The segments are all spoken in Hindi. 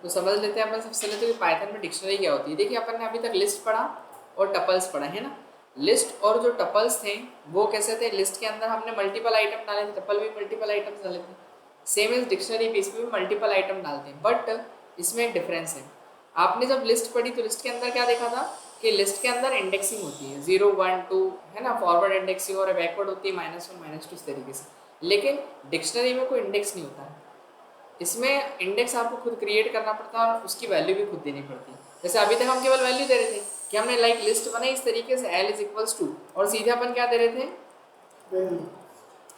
तो समझ लेते हैं अपन सबसे पहले तो पाइथन में डिक्शनरी क्या होती है। देखिए अपन ने अभी तक लिस्ट पढ़ा और टपल्स पढ़ा है ना। लिस्ट और जो टपल्स थे वो कैसे थे, लिस्ट के अंदर हमने मल्टीपल आइटम डाले थे, टपल भी मल्टीपल आइटम डाले थे। सेम इज डिक्शनरी भी, इसमें भी मल्टीपल आइटम डालते हैं, बट इसमें एक डिफरेंस है। आपने जब लिस्ट पढ़ी तो लिस्ट के अंदर क्या देखा था कि लिस्ट के अंदर इंडेक्सिंग होती है 0 1 2 है ना, फॉरवर्ड इंडेक्सिंग और बैकवर्ड होती है -1 -2 इस तरीके से। लेकिन डिक्शनरी में कोई इंडेक्स नहीं होता है। इसमें इंडेक्स आपको खुद क्रिएट करना पड़ता है और उसकी वैल्यू भी खुद देनी पड़ती है। जैसे अभी तक हम केवल वैल्यू दे रहे थे कि हमने लाइक लिस्ट बनाई इस तरीके से L = 2 और सीधे अपन क्या दे रहे थे,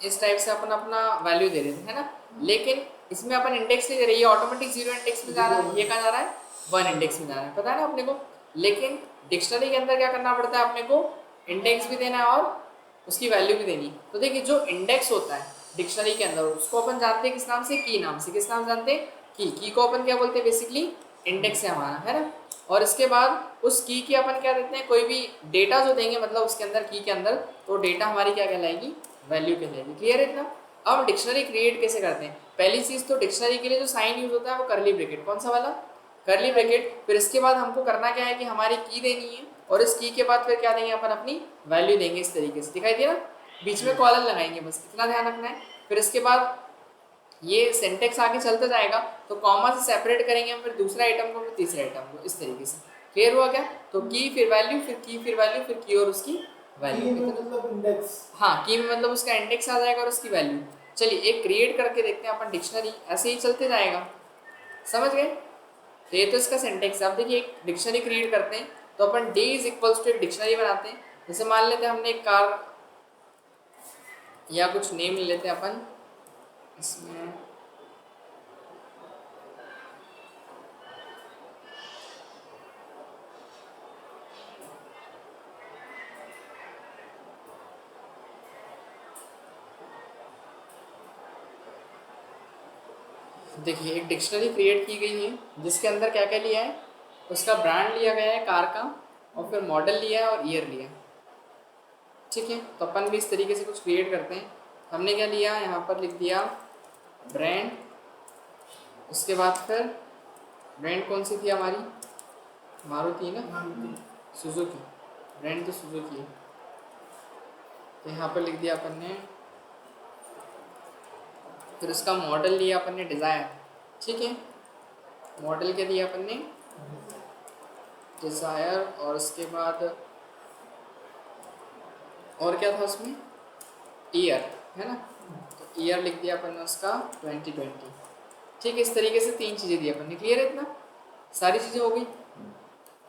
इस टाइप से अपन अपना वैल्यू दे रहे थे है ना। लेकिन इसमें अपन इंडेक्स नहीं दे रहे, ये ऑटोमेटिक 0 इंडेक्स में जा रहा है, ये कहाँ जा रहा है 1 इंडेक्स में जा रहा है, पता है ना अपने को। लेकिन डिक्शनरी के अंदर क्या करना पड़ता है अपने को, इंडेक्स भी देना है और उसकी वैल्यू भी देनी। तो देखिए जो इंडेक्स होता है डिक्शनरी के अंदर उसको अपन जानते हैं किस नाम से, की नाम से। किस नाम जानते हैं, की को अपन क्या बोलते हैं, बेसिकली इंडेक्स है हमारा, है ना। और इसके बाद उस की अपन क्या देते हैं, कोई भी डेटा जो देंगे मतलब उसके अंदर की के अंदर, तो डेटा हमारी क्या कहलाएगी, वैल्यू कहलाएगी। क्लियर है इतना। अब हम डिक्शनरी क्रिएट कैसे करते हैं, पहली चीज तो डिक्शनरी के लिए जो साइन यूज होता है वो करली ब्रैकेट, कौन सा वाला, करली ब्रैकेट। फिर इसके बाद हमको करना क्या है कि हमारी की देनी है और इस की के बाद फिर क्या देंगे अपन, अपनी वैल्यू देंगे इस तरीके से, दिखाई दिया ना। बीच में कॉलन लगाएंगे, बस इतना ध्यान रखना है। फिर इसके बाद ये सिंटेक्स आगे चलता जाएगा तो कॉमा से सेपरेट करेंगे हम, फिर दूसरा आइटम को फिर तीसरे आइटम को, इस तरीके से। क्लियर हुआ क्या। तो की फिर वैल्यू, फिर की फिर वैल्यू, फिर की और उसकी वैल्यू, मतलब इंडेक्स। हाँ की में मतलब उसका इंडेक्स आ जाएगा और उसकी वैल्यू। चलिए एक क्रिएट करके देखते हैं अपन डिक्शनरी, ऐसे ही चलते जाएगा, समझ गए। तो ये तो इसका सिंटेक्स। अब देखिए एक डिक्शनरी क्रिएट करते हैं तो अपन D = एक डिक्शनरी बनाते हैं। जैसे मान लेते हैं हमने एक कार या कुछ नेम ले लेते हैं अपन इसमें, देखिए एक डिक्शनरी क्रिएट की गई है जिसके अंदर क्या क्या लिया है, उसका ब्रांड लिया गया है कार का, और फिर मॉडल लिया है और ईयर लिया है। ठीक है, तो अपन भी इस तरीके से कुछ क्रिएट करते हैं। हमने क्या लिया, यहाँ पर लिख दिया ब्रांड। उसके बाद फिर ब्रांड कौन सी थी हमारी, मारुति ना, सुजुकी, ब्रांड तो सुजुकी है। तो यहाँ पर लिख दिया अपन ने। फिर उसका मॉडल लिया अपन ने डिज़ायर, ठीक है, मॉडल क्या दिया अपन ने, डिज़ायर। और उसके बाद और क्या था उसमें, ईयर, है ना। तो ईयर लिख दिया अपन ने उसका 2020। ठीक है, इस तरीके से 3 चीज़ें दी अपन ने। क्लियर है इतना, सारी चीज़ें हो गई।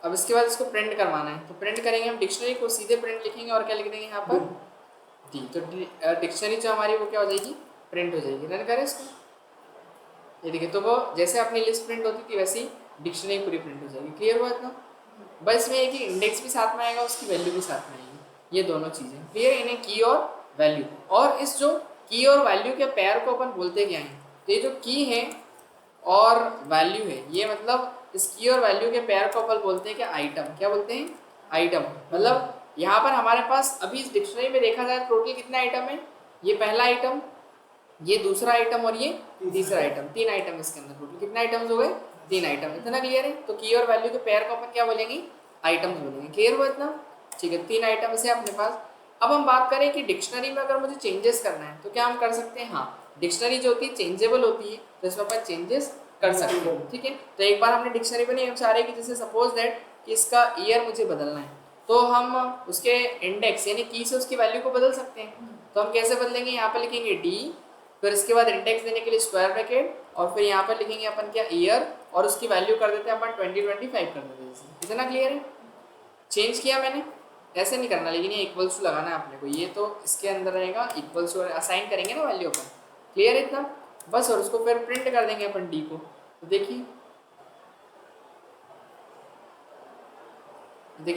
अब इसके बाद इसको प्रिंट करवाना है, तो प्रिंट करेंगे हम डिक्शनरी को, सीधे प्रिंट लिखेंगे और क्या लिख देंगे यहाँ पर, डी। तो डिक्शनरी जो हमारी वो क्या हो जाएगी, प्रिंट हो जाएगी। रन करें इसको, ये देखिए। तो वो जैसे अपनी लिस्ट प्रिंट होती थी वैसे ही डिक्शनरी पूरी प्रिंट हो जाएगी। क्लियर हुआ इतना। बस में एक ही इंडेक्स भी साथ में आएगा, उसकी वैल्यू भी साथ में आएगी, ये दोनों चीज़ें। क्लियर, इन्हें की और वैल्यू। और इस जो की और वैल्यू के पेयर को अपन बोलते क्या हैं, तो ये जो की है और वैल्यू है, ये मतलब इस की और वैल्यू के पेयर को अपन बोलते हैं क्या, आइटम। क्या बोलते हैं, आइटम। मतलब यहाँ पर हमारे पास अभी इस डिक्शनरी में देखा जाए टोटल कितने आइटम है, ये पहला आइटम, ये दूसरा आइटम और ये तीसरा आइटम, 3 आइटम इसके अंदर। टोटल कितने आइटम्स हो गए, 3 आइटम। इतना क्लियर है। तो की और वैल्यू के पेयर को अपन क्या बोलेंगे, आइटम्स बोलेंगे। क्लियर हुआ इतना, ठीक है। 3 आइटम्स है अपने पास। अब हम बात करें कि डिक्शनरी में अगर मुझे चेंजेस करना है तो क्या हम कर सकते हैं, हाँ, डिक्शनरी जो होती है चेंजेबल होती है, तो इसमें अपन चेंजेस कर सकते हैं। ठीक है, तो एक बार हमने डिक्शनरी बनी, हम चाह रहे हैं कि जैसे सपोज दैट कि इसका ईयर मुझे बदलना है, तो हम उसके इंडेक्स यानी की से उसकी वैल्यू को बदल सकते हैं। तो हम कैसे बदलेंगे, यहाँ पर लिखेंगे डी, फिर इसके बाद इंडेक्स देने के लिए स्क्वायर ब्रैकेट, और फिर यहाँ पर लिखेंगे अपन क्या, ईयर, और उसकी वैल्यू कर देते हैं अपन 2025 कर देते हैं। इतना क्लियर है। चेंज किया मैंने, ऐसे नहीं करना, लेकिन ये इक्वल्स टू लगाना है अपने को, ये तो इसके अंदर रहेगा इक्वल्स टू, असाइन करेंगे ना वैल्यू अपन। क्लियर है इतना, बस। और उसको फिर प्रिंट कर देंगे अपन डी को। तो देखिए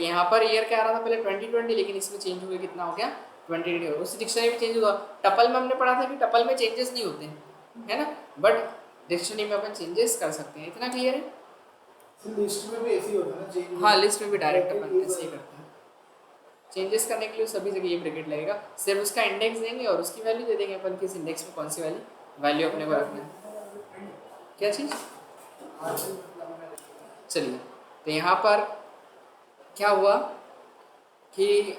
यहाँ पर ईयर क्या आ रहा था पहले 2020, लेकिन इसमें चेंज हो गया, कितना हो गया 2020। उस डिक्शनरी में चेंज हुआ। टपल में हमने पढ़ा था कि टपल में चेंजेस नहीं होते हैं, है ना, बट डिक्शनरी में अपन चेंजेस कर सकते हैं। इतना क्लियर है। लिस्ट में भी ऐसे ही होता है ना, चेंज। हाँ, लिस्ट में भी डायरेक्ट अपन ऐसे ही करते हैं। चेंजेस करने के लिए सभी जगह ये ब्रैकेट लगेगा, सिर्फ उसका इंडेक्स देंगे और उसकी वैल्यू दे देंगे अपन, किस इंडेक्स में कौन सी वाली वैल्यू अपने को रखना है। क्या चीज़, चलिए, तो यहाँ पर क्या हुआ कि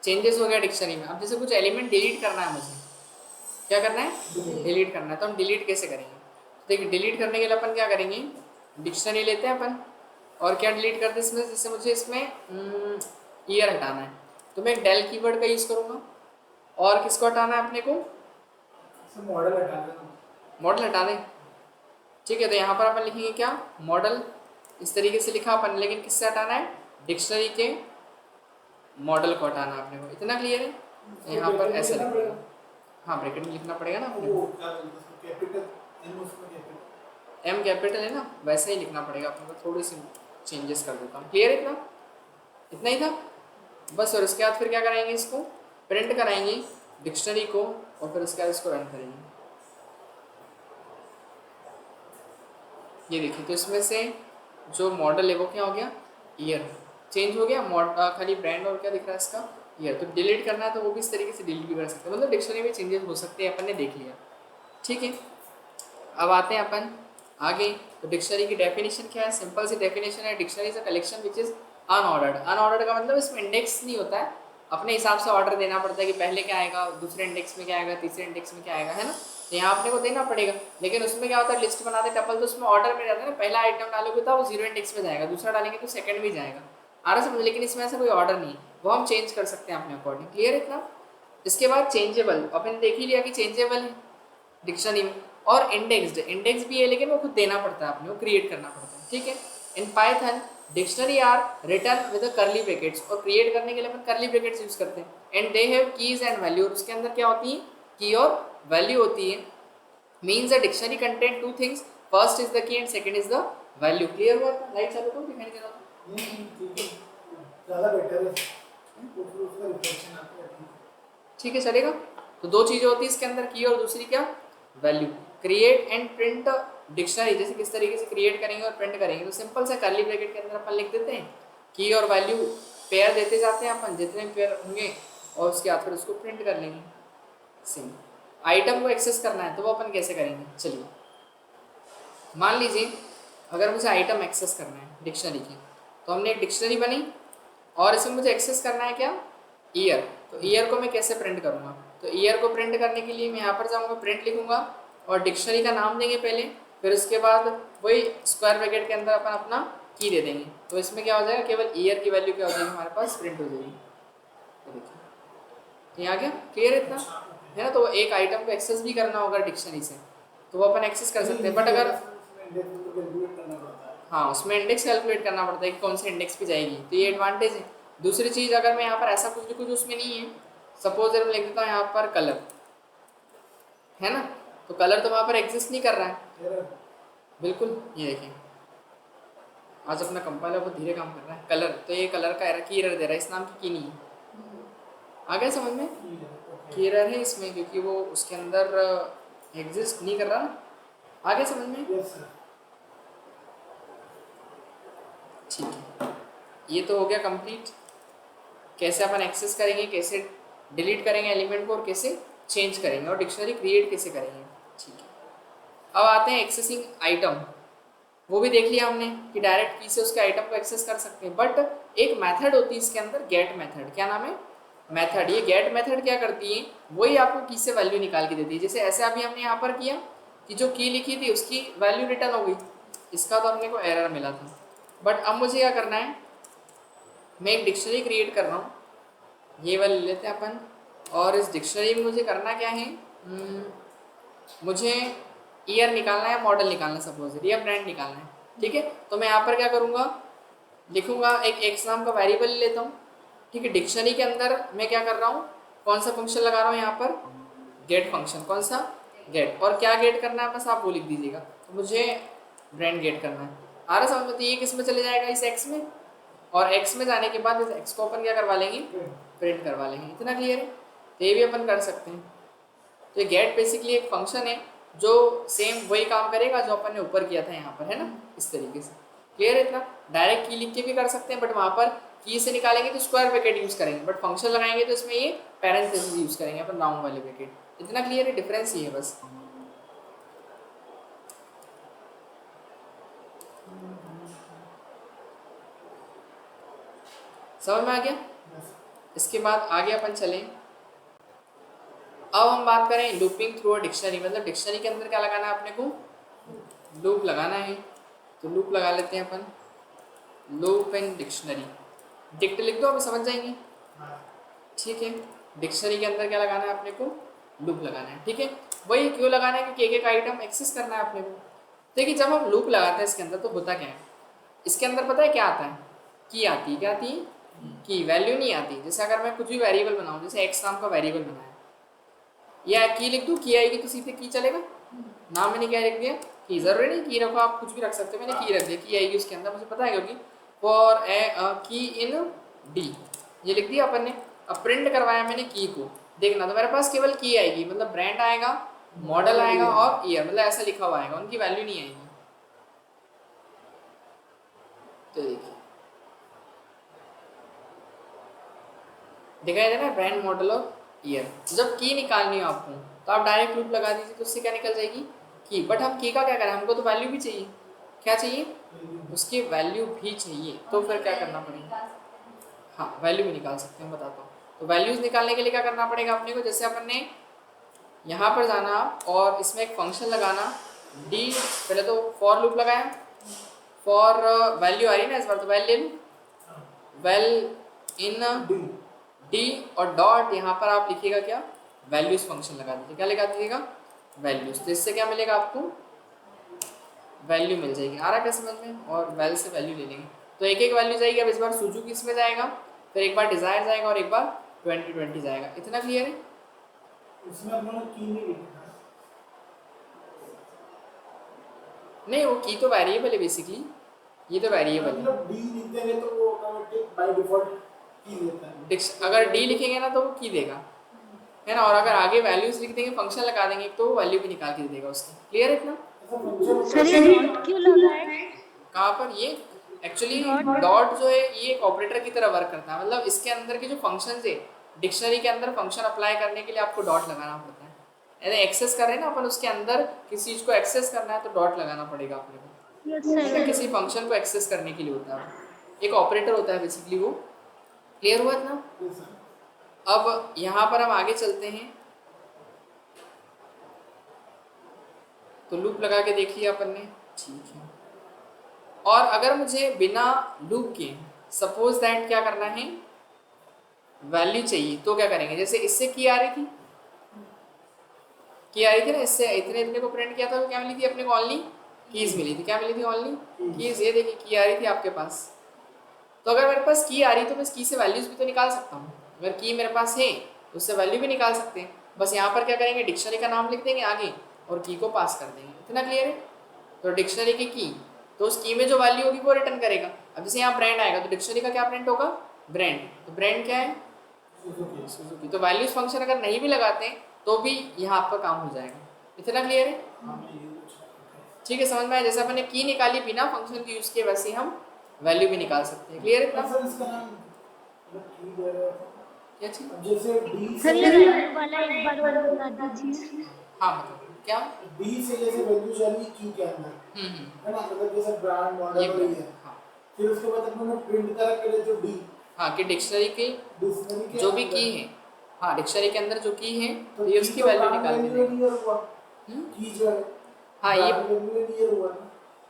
चेंजेस हो गया डिक्शनरी में। अब जैसे कुछ एलिमेंट डिलीट करना है मुझे, क्या करना है, डिलीट करना है। तो हम डिलीट कैसे करेंगे? तो देखिए, डिलीट करने के लिए अपन क्या करेंगे, डिक्शनरी लेते हैं अपन और क्या डिलीट करते हैं इसमें, जैसे मुझे इसमें ईयर हटाना है तो मैं डेल कीवर्ड का यूज़ करूँगा। और किसको हटाना है अपने को, मॉडल हटा देना। मॉडल हटा दें। ठीक है, तो यहाँ पर अपन लिखेंगे क्या, मॉडल। इस तरीके से लिखा अपन, लेकिन किससे हटाना है, डिक्शनरी के मॉडल को हटाना है अपने को। इतना क्लियर है? यहाँ पर ऐसा लिखेंगे, हाँ ब्रैकेट में लिखना पड़ेगा ना अपने को। वो क्या बोलते हैं, कैपिटल एम, उसमें कैपिटल एम कैपिटल है ना, वैसे ही लिखना पड़ेगा अपने को। थोड़ी सी चेंजेस कर देता हूँ। क्लियर है इतना? इतना ही था बस। और उसके बाद फिर क्या कराएंगे, इसको प्रिंट कराएंगे डिक्शनरी को, और फिर उसके बाद इसको रन करेंगे। ये देखिए, तो इसमें से जो मॉडल है वो क्या हो गया, ईयर चेंज हो गया। खाली ब्रांड और क्या दिख रहा है इसका, ईयर। तो डिलीट करना है तो वो भी इस तरीके से डिलीट भी कर सकते हैं, मतलब डिक्शनरी में चेंजेस हो सकते हैं, अपन ने देख लिया। ठीक है, अब आते हैं अपन आगे। तो डिक्शनरी की डेफिनेशन क्या है, सिंपल सी डेफिनेशन है, dictionary is a collection which is unordered. Unordered का मतलब इसमें इंडेक्स नहीं होता है, अपने हिसाब से ऑर्डर देना पड़ता है कि पहले क्या आएगा, दूसरे इंडेक्स में क्या आएगा, तीसरे इंडेक्स में क्या आएगा, है ना। तो यहाँ अपने को देना पड़ेगा, लेकिन उसमें क्या होता है, लिस्ट बनाते टपल, तो उसमें ऑर्डर में रहता है ना, पहला आइटम डालोगे तो वो 0 इंडेक्स में जाएगा, दूसरा डालेंगे तो सेकंड में जाएगा, आ रहा समझ। लेकिन इसमें ऐसा कोई ऑर्डर नहीं है, वो हम चेंज कर सकते हैं अपने अकॉर्डिंग। क्लियर है इतना? इसके बाद चेंजेबल, अपन देख ही लिया कि चेंजेबल है डिक्शनरी में। और इंडेक्स्ड, इंडेक्स भी है लेकिन वो खुद देना पड़ता है अपने को, क्रिएट करना पड़ता है। ठीक है, in Python dictionary are written with curly brackets, और क्रिएट करने के लिए अपन कर्ली ब्रैकेट्स यूज करते हैं। And they have keys and value, और उसके अंदर क्या होती है, की और वैल्यू होती है। Means the dictionary content two things, first is the key and second is the value. Clear हुआ? लाइट चालू करो, दिखाई नहीं दे रहा था। ठीक है, ज़्यादा बेटर है, उसका रिफ्लेक्शन आता है। ठीक है, चलेगा। तो दो चीजें होती है इसके अंदर, की और दूसरी क्या, value. Create and print dictionary, जैसे किस तरीके से क्रिएट करेंगे और प्रिंट करेंगे, तो सिंपल सा कर्ली ब्रैकेट के अंदर अपन लिख देते हैं की और वैल्यू, पेयर देते जाते हैं अपन, जितने पेयर होंगे, और उसके बाद फिर उसको प्रिंट कर लेंगे। सिम आइटम को एक्सेस करना है तो वो अपन कैसे करेंगे, चलिए मान लीजिए अगर मुझे आइटम एक्सेस करना है डिक्शनरी की, तो हमने एक डिक्शनरी बनी और इसमें मुझे एक्सेस करना है क्या, ईयर। तो ईयर को मैं कैसे प्रिंट करूँगा, तो ईयर को प्रिंट करने के लिए मैं यहाँ पर जाऊँगा, प्रिंट लिखूँगा और डिक्शनरी का नाम देंगे पहले, फिर उसके बाद वही स्क्वायर ब्रैकेट के अंदर अपन अपना की दे देंगे। तो इसमें क्या हो जाएगा, केवल ईयर की वैल्यू क्या हो जाएगी हमारे पास, प्रिंट हो जाएगी। तो देखिए, ये आ गया। क्लियर है इतना, है ना। तो एक आइटम को एक्सेस भी करना होगा डिक्शनरी से तो वो अपन एक्सेस कर सकते हैं, बट अगर हाँ उसमें इंडेक्स कैलकुलेट करना पड़ता है कि कौन से इंडेक्स पे जाएगी, तो ये एडवांटेज है। दूसरी चीज़, अगर मैं यहाँ पर ऐसा कुछ भी कुछ उसमें नहीं है, सपोज मैं लिख देता हूँ यहाँ पर कलर, है ना, तो कलर तो वहाँ पर एग्जिस्ट नहीं कर रहा है, बिल्कुल। ये देखिए, आज अपना कंपाइलर बहुत धीरे काम कर रहा है। कलर, तो ये कलर का एरर की एरर दे रहा है, इस नाम की नहीं है। आ गया समझ में, की एरर है इसमें क्योंकि वो उसके अंदर एग्जिस्ट नहीं कर रहा ना। आ गया समझ में, ठीक है। ये तो हो गया कंप्लीट, कैसे अपन एक्सेस करेंगे, कैसे डिलीट करेंगे एलिमेंट को, और कैसे चेंज करेंगे, और डिक्शनरी क्रिएट कैसे करेंगे। ठीक है, अब आते हैं एक्सेसिंग आइटम। वो भी देख लिया हमने कि डायरेक्ट की से उसके आइटम को एक्सेस कर सकते हैं, बट एक मेथड होती है इसके अंदर, गेट मेथड। क्या नाम है, मेथड। ये गेट मेथड क्या करती है, वही आपको की से वैल्यू निकाल के देती है। जैसे ऐसे अभी हमने यहाँ पर किया कि जो की लिखी थी उसकी वैल्यू रिटर्न हो गई, इसका तो अपने को एरर मिला था। बट अब मुझे क्या करना है, मैं एक डिक्शनरी क्रिएट कर रहा हूँ, ये वाले ले लेते हैं अपन। और इस डिक्शनरी में मुझे करना क्या है, मुझे ईयर निकालना है, मॉडल निकालना है, सपोज या ब्रांड निकालना है। ठीक है, तो मैं यहाँ पर क्या करूँगा, लिखूँगा एक एक्स नाम का वेरिएबल ले लेता हूँ। ठीक है, डिक्शनरी के अंदर मैं क्या कर रहा हूँ, कौन सा फंक्शन लगा रहा हूँ यहाँ पर, गेट फंक्शन। कौन सा, गेट। और क्या गेट करना है बस आप वो लिख दीजिएगा, तो मुझे ब्रांड गेट करना है। आ रहा समझ में, तो ये किस में चले जाएगा, इस एक्स में, और एक्स में जाने के बाद इस एक्स को अपन क्या करवा लेंगे, प्रिंट करवा लेंगे। इतना क्लियर है, तो ये भी अपन कर सकते हैं। तो ये गेट बेसिकली एक फंक्शन है जो सेम वही काम करेगा जो अपन ने ऊपर किया था यहाँ पर, है ना, इस तरीके से। क्लियर है इतना, डायरेक्ट की लिख के भी कर सकते हैं, बट वहाँ पर की से निकालेंगे तो स्क्वायर ब्रैकेट यूज़ करेंगे, बट फंक्शन लगाएंगे तो इसमें ये पैरेंथेसिस यूज़ करेंगे अपन, राउंड वाले ब्रैकेट। इतना क्लियर है, डिफरेंस ये है बस। समझ में आ गया? Yes. इसके बाद आगे अपन चलें। अब हम बात करें लूपिंग थ्रू अ डिक्शनरी, मतलब डिक्शनरी के अंदर क्या लगाना है अपने को, लूप लगाना है। तो लूप लगा लेते हैं अपन, लूप इन डिक्शनरी। डिक्ट लिख दो, अभी समझ जाएंगे। हाँ. ठीक है, डिक्शनरी के अंदर क्या लगाना है अपने को, लूप लगाना है। ठीक है, वही क्यों लगाना है, क्योंकि एक एक आइटम एक्सेस करना है अपने को। देखिए जब हम लूप लगाते हैं इसके अंदर तो होता क्या है, इसके अंदर पता है क्या आता है, की आती है। क्या आती है? की। वैल्यू नहीं आती। जैसे अगर मैं कुछ भी वेरिएबल बनाऊं, जैसे एक्स नाम का वेरिएबल बनाया, या की लिख दूँ, की आएगी तो सीधे की चलेगा। नाम मैंने क्या लिख दिया, की। जरूरी नहीं की रखो, आप कुछ भी रख सकते हो। मैंने की रख दिया, की आएगी उसके अंदर, मुझे पता है क्योंकि फॉर ए की इन डी ये लिख दिया अपन ने। अब प्रिंट करवाया मैंने की को, देखना तो मेरे पास केवल की आएगी, मतलब ब्रांड आएगा, मॉडल आएगा और ईयर, मतलब ऐसा लिखा हुआ आएगा, उनकी वैल्यू नहीं आएगी। तो देखिए दिखाई दे रहा है, ब्रांड, मॉडल और ईयर। जब की निकालनी हो आपको तो आप डायरेक्ट लूप लगा दीजिए, तो उससे क्या निकल जाएगी, की। बट हम की का क्या करें, हमको तो वैल्यू भी चाहिए। क्या चाहिए, उसकी वैल्यू भी चाहिए। तो फिर क्या करना पड़ेगा, हाँ वैल्यू भी निकाल सकते हैं, बताता हूँ। तो वैल्यूज निकालने के लिए क्या करना पड़ेगा अपने को, जैसे अपन ने यहाँ पर जाना और इसमें एक फंक्शन लगाना डी, पहले तो फॉर लूप लगाया, फॉर वैल्यू आ रही है ना इस बार, तो वैल्यू ले लूँ, वेल इन D. डी और डॉट, यहाँ पर आप लिखिएगा क्या, वैल्यूज फंक्शन लगा दीजिए। क्या लगा दीजिएगा, वैल्यूज। तो इससे क्या मिलेगा आपको, वैल्यू मिल जाएगी। आ रहा क्या समझ में? और वैल से वैल्यू ले लेंगे तो एक एक वैल्यू जाएगी। अब इस बार सुजुकी इसमें जाएगा, फिर एक बार डिजायर जाएगा और एक बार 2020 जाएगा। इतना क्लियर है? इसमें अपना की नहीं लिखना है. नहीं, वो की तो वेरिएबल है बेसिकली, ये तो वेरिएबल है। मतलब D लिख देंगे तो वो ऑटोमेटिक बाय डिफॉल्ट की देता है. अगर डी लिखेंगे ना तो वो की देगा, है ना। और अगर आगे वैल्यूज लिख देंगे, फंक्शन लगा देंगे, तो वो वैल्यू भी निकाल के दे देगा उसकी। क्लियर है इतना? ऐसा फंक्शन सर ये डॉट क्यों लगा है? कहाँ पर? ये एक्चुअली डॉट जो है ये एक ऑपरेटर की तरह वर्क करता है। मतलब इसके अंदर के जो फंक्शंस है, डिक्शनरी के अंदर फंक्शन अप्लाई करने के लिए आपको डॉट लगाना पड़ता है। यानी एक्सेस कर रहे हैं ना अपन, उसके अंदर किसी चीज़ को एक्सेस करना है तो डॉट लगाना पड़ेगा अपने को। यस ठीक है, सर। किसी फंक्शन को एक्सेस करने के लिए होता है, एक ऑपरेटर होता है बेसिकली वो। क्लियर हुआ इतना? अब यहाँ पर हम आगे चलते हैं, तो लूप लगा के देख लिया अपन ने। ठीक है, और अगर मुझे बिना लूप के सपोज दैट क्या करना है, वैल्यू चाहिए, तो क्या करेंगे, जैसे इससे की आ रही थी, की आ रही थी ना, इससे इतने इतने को प्रिंट किया था, तो क्या मिली थी अपने को, ओनली कीज मिली थी। क्या मिली थी, ओनली कीज। ये देखिए की आ रही थी आपके पास। तो अगर मेरे पास की आ रही तो मैं इस की से वैल्यूज भी तो निकाल सकता हूँ। अगर की मेरे पास है तो उससे वैल्यू भी निकाल सकते हैं। बस यहाँ पर क्या करेंगे, डिक्शनरी का नाम लिख देंगे आगे और की को पास कर देंगे। इतना क्लियर है? तो डिक्शनरी की तो उस की में जो वैल्यू होगी वो रिटर्न करेगा। अब जैसे यहाँ ब्रांड आएगा तो डिक्शनरी का क्या प्रिंट होगा, ब्रांड। तो ब्रांड क्या है, सुजुकी। तो वैल्यूज फंक्शन अगर नहीं भी लगाते हैं तो भी यहाँ आपका काम हो जाएगा। इतना क्लियर है? ठीक है, समझ में आया? जैसे अपने की निकाली बिना फंक्शन के यूज किए, वैसे हम वैल्यू भी निकाल सकते हैं। क्लियर है इतना? सर इसका नाम मतलब की दे रहे हो. क्या चीज? अब जैसे D सर ये से वैल्यू वाला एक बार और बता दीजिए। हाँ मतलब क्या? D से जैसे वैल्यू चली की के अंदर है ना, मतलब जैसे ब्रांड, मॉडल और ये. हाँ फिर उसके बाद अपने प्रिंट करा के लिए जो D हाँ, कि डिक्शनरी की डिक्शनरी के जो भी अंदर. की है, हाँ डिक्शनरी के अंदर जो की है तो ये की उसकी तो वैल्यू brand निकाल के value देगा। नहीं हुआ. की जो है हाँ ये brand value नहीं हुआ ना.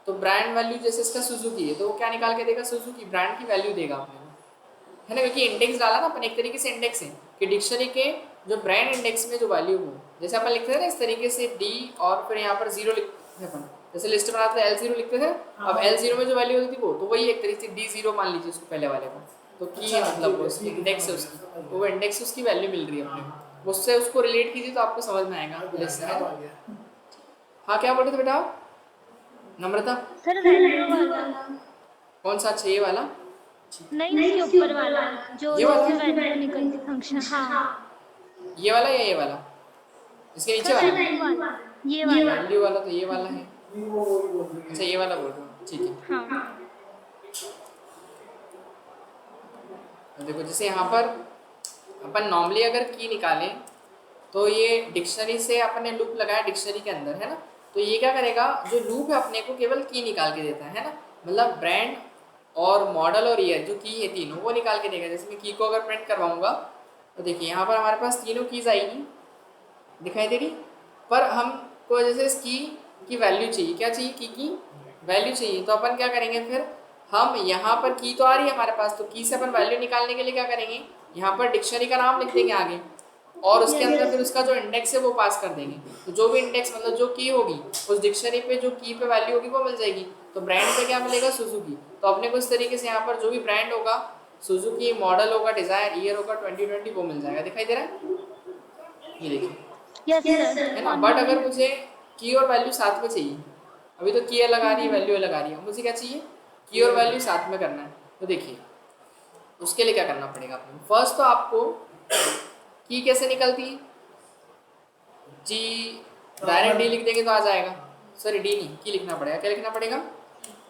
तो ब्रांड वैल्यू जैसे इसका सुजुकी है तो वो क्या निकाल के देगा, सुजुकी ब्रांड की वैल्यू देगा अपने को, है ना। क्योंकि इंडेक्स डाला ना अपन, एक तरीके से इंडेक्स है कि डिक्शनरी के जो ब्रांड इंडेक्स में जो वैल्यू हो, जैसे अपन लिखते थे ना इस तरीके से डी और फिर यहाँ पर जीरो लिखते थे अपन, जैसे लिस्ट बनाते थे L0 लिखते थे। अब L0 में जो वैल्यू होती थी वो, तो वही एक तरीके से D0 मान लीजिए उसको पहले वाले को, तो की अच्छा, मतलब ठीक वो है, उसकी ठीक है, इंडेक्स है समझ उसकी, गया, समझ वो इंडेक्स उसकी वैल्यू मिल रही है अपने को, उससे उसको रिलेट कीजिए तो आपको समझ में आएगा लिस्ट है। हाँ क्या बोल रहे थे बेटा आप? नम्रता सर वैल्यू वाला कौन सा? अच्छा ये वाला, नहीं, इसके ऊपर वाला जो ये वाला? जिससे वैल्यू निकलती फंक्शन। हाँ ये वाला या ये वाला, इसके नीचे सर वाला? वैल्यू वाला, ये वाला। वैल्यू वाला तो ये वाला है। वो बोल रही है. अच्छा ये वाला बोल रहे हो, ठीक है। हाँ तो देखो जैसे यहाँ पर अपन नॉर्मली अगर की निकालें तो ये डिक्शनरी से अपन ने लूप लगाया डिक्शनरी के अंदर, है ना। तो ये क्या करेगा, जो लूप है अपने को केवल की निकाल के देता है ना। मतलब ब्रांड और मॉडल और ईयर जो की है तीनों वो निकाल के देगा। जैसे मैं की को अगर प्रिंट करवाऊंगा तो देखिए यहाँ पर हमारे पास तीनों कीज आएगी, दिखाई दे रही, पर हमको जैसे इस की वैल्यू चाहिए, क्या चाहिए, की वैल्यू चाहिए। तो अपन क्या करेंगे फिर, हम यहाँ पर की तो आ रही है हमारे पास, तो की से अपन वैल्यू निकालने के लिए क्या करेंगे, यहाँ पर डिक्शनरी का नाम लिख देंगे आगे, और उसके अंदर फिर उसका जो इंडेक्स है वो पास कर देंगे। तो जो भी इंडेक्स मतलब जो की होगी उस डिक्शनरी पे जो की पे वैल्यू होगी वो मिल जाएगी। तो ब्रांड पे क्या मिलेगा, सुजुकी। तो अपने को इस तरीके से यहाँ पर जो भी ब्रांड होगा, सुजुकी, मॉडल होगा, डिजायर, ईयर होगा, 2020 वो मिल जाएगा। दिखाई दे रहा है, ये देखिए, यस सर। है ना। बट अगर मुझे की और वैल्यू साथ में चाहिए, अभी तो की अलग आ रही है, वैल्यू अलग आ रही है, मुझे क्या चाहिए, की और वैल्यू साथ में करना है। तो देखिए उसके लिए क्या करना पड़ेगा आपको, फर्स्ट तो आपको की कैसे निकलती है, जी डायरेक्ट डी लिख देंगे तो आ जाएगा, सॉरी डी नहीं, की लिखना पड़ेगा। क्या लिखना पड़ेगा,